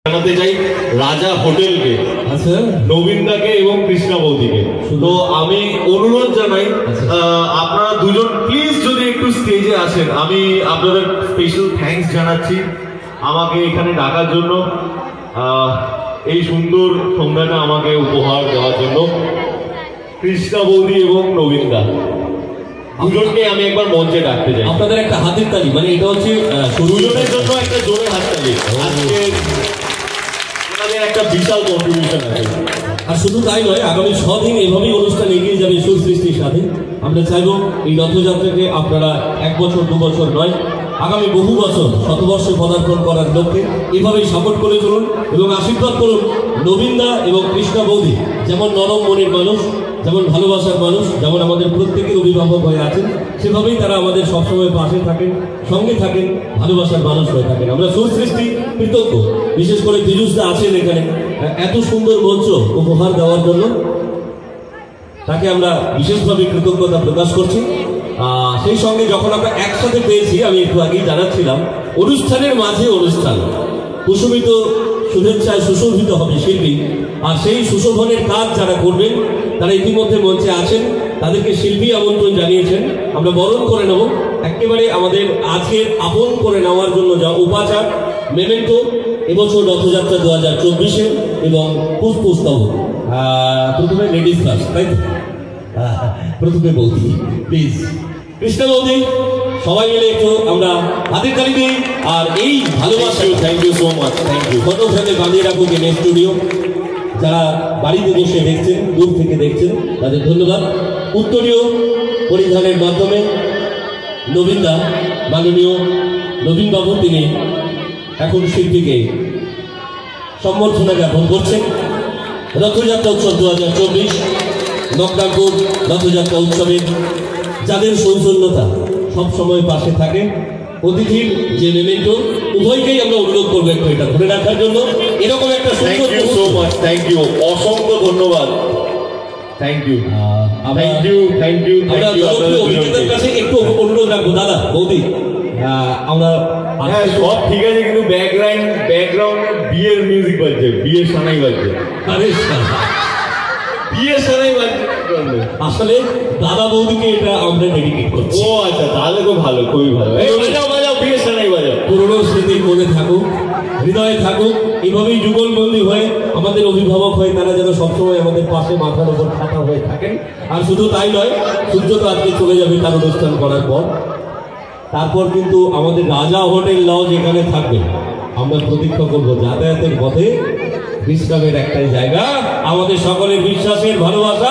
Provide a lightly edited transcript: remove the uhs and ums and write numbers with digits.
জানাতে চাই রাজা হোটেলকে, নবীনদাকে এবং কৃষ্ণা বৌদিকে। তো আমি অনুরোধ জানাই আপনারা দুজন প্লিজ যদি একটু স্টেজে আসেন। আমি আপনাদের স্পেশাল থ্যাঙ্কস জানাচ্ছি আমাকে এখানে ডাকার জন্য, এই সুন্দর সন্ধ্যাটা আমাকে উপহার দেওয়ার জন্য। কৃষ্ণা বৌদি এবং নবীনদা দুজনকে আমি একবার মঞ্চে ডাকতে চাই। আপনাদের একটা হাতের তালি, মানে এটা হচ্ছে দুজনের জন্য একটা জোরে হাততালি। আজকে ওনাদের একটা বিশাল কন্ট্রিবিউশন আছে। আর শুধু তাই নয়, আগামী 6 দিন এভাবেই অনুষ্ঠান এগিয়ে যাবে সুর সৃষ্টির সাথে। আমরা চাইব এই রথযাত্রাকে আপনারা 1 বছর 2 বছর নয়, আগামী বহু বছর শতবর্ষে পদার্পণ করার লক্ষ্যে এভাবেই সাপোর্ট করে চলুন এবং আশীর্বাদ করুন নবীনদা এবং কৃষ্ণা বৌদি। যেমন নরম মনের মানুষ, যেমন ভালোবাসার মানুষ, যেমন আমাদের প্রত্যেকের অভিভাবক হয়ে আছেন, সেভাবেই তারা আমাদের সবসময় পাশে থাকেন, সঙ্গে থাকেন, ভালোবাসার মানুষ হয়ে থাকেন। আমরা সুর সৃষ্টি কৃতজ্ঞ, বিশেষ করে তিজুসদা আছেন এখানে এত সুন্দর মঞ্চ উপহার দেওয়ার জন্য, তাকে আমরা বিশেষভাবে কৃতজ্ঞতা প্রকাশ করছি। সেই সঙ্গে যখন আমরা একসাথে পেয়েছি, আমি একটু আগেই জানাচ্ছিলাম, অনুষ্ঠানের মাঝে অনুষ্ঠান কুসুমিত শুভেচ্ছায় সুশোভিত হবে শিল্পী। আর সেই সুশোভনের কাজ যারা করবেন তারা ইতিমধ্যে মঞ্চে আছেন, তাদেরকে শিল্পী আমন্ত্রণ জানিয়েছেন। আমরা বরণ করে নেব একেবারে আমাদের আজকের আপন করে নেওয়ার জন্য যা উপাচার, মেমেন্টো, এবছর রথযাত্রা 2024 এবং পুষ্পস্তব। প্রথমে লেডিস ফার্স্ট, তাই তো? প্রথমে বৌদি, প্লিজ কৃষ্ণা বৌদি, সবাই মিলে একটু আমরা হাতের তালি দিই। আর এই ভালোবাসা, thank you so much, thank you. ফটোফ্রেমে বাঁধিয়ে রাখুক এম স্টুডিও। যারা বাড়িতে বসে দেখছেন, দূর থেকে দেখছেন, তাদের ধন্যবাদ। উত্তরীয় পরিধানের মাধ্যমে নবীনদা, মাননীয় নবীনবাবু, তিনি এখন শিল্পীকে সম্বর্ধনা জ্ঞাপন করছেন। রথযাত্রা উৎসব 2024 নকদাপুর রথযাত্রা উৎসবের যাদের সৌজন্যতা সবসময় পাশে থাকে, অতিথির যে মেমেন্টো, উভয়কেই আমরা অনুরোধ করবো একটু এটা ধরে রাখার জন্য। এরকম একটা thank you so much, thank you, অসংখ্য ধন্যবাদ, thank you, thank you, thank you, thank you. অভিনেতার কাছে একটু অনুরোধ রাখবো, দাদা বৌদি, আমরা সব ঠিক আছে, কিন্তু ব্যাকগ্রাউন্ডে বিয়ের মিউজিক বাজছে, বিয়ের সানাই বাজছে। আরে বিয়ের সানাই বাজছে। আসলে দাদা বৌদিকে এটা আমরা ডেডিকেট করছি। ও আচ্ছা, তাহলে তো ভালো, খুবই ভালো। বাজাও বাজাও, বিয়ের সানাই বাজাও। পুরোনো স্মৃতি মনে থাকুক, হৃদয়ে থাকুক, এভাবেই যুগলবন্দী হয়ে আমাদের অভিভাবক হয়ে তারা যেন সবসময় আমাদের পাশে মাথার উপর খাতা হয়ে থাকেন। আর শুধু তাই নয়, সূর্য তো আজকে চলে যাবে তার অনুষ্ঠান করার পর। তারপর কিন্তু আমাদের রাজা হোটেল লজ এখানে থাকবে। আমরা প্রতীক্ষা করবো যাতায়াতের পথে বিশ্রামের একটাই জায়গা, আমাদের সকলের বিশ্বাসের ভালোবাসা।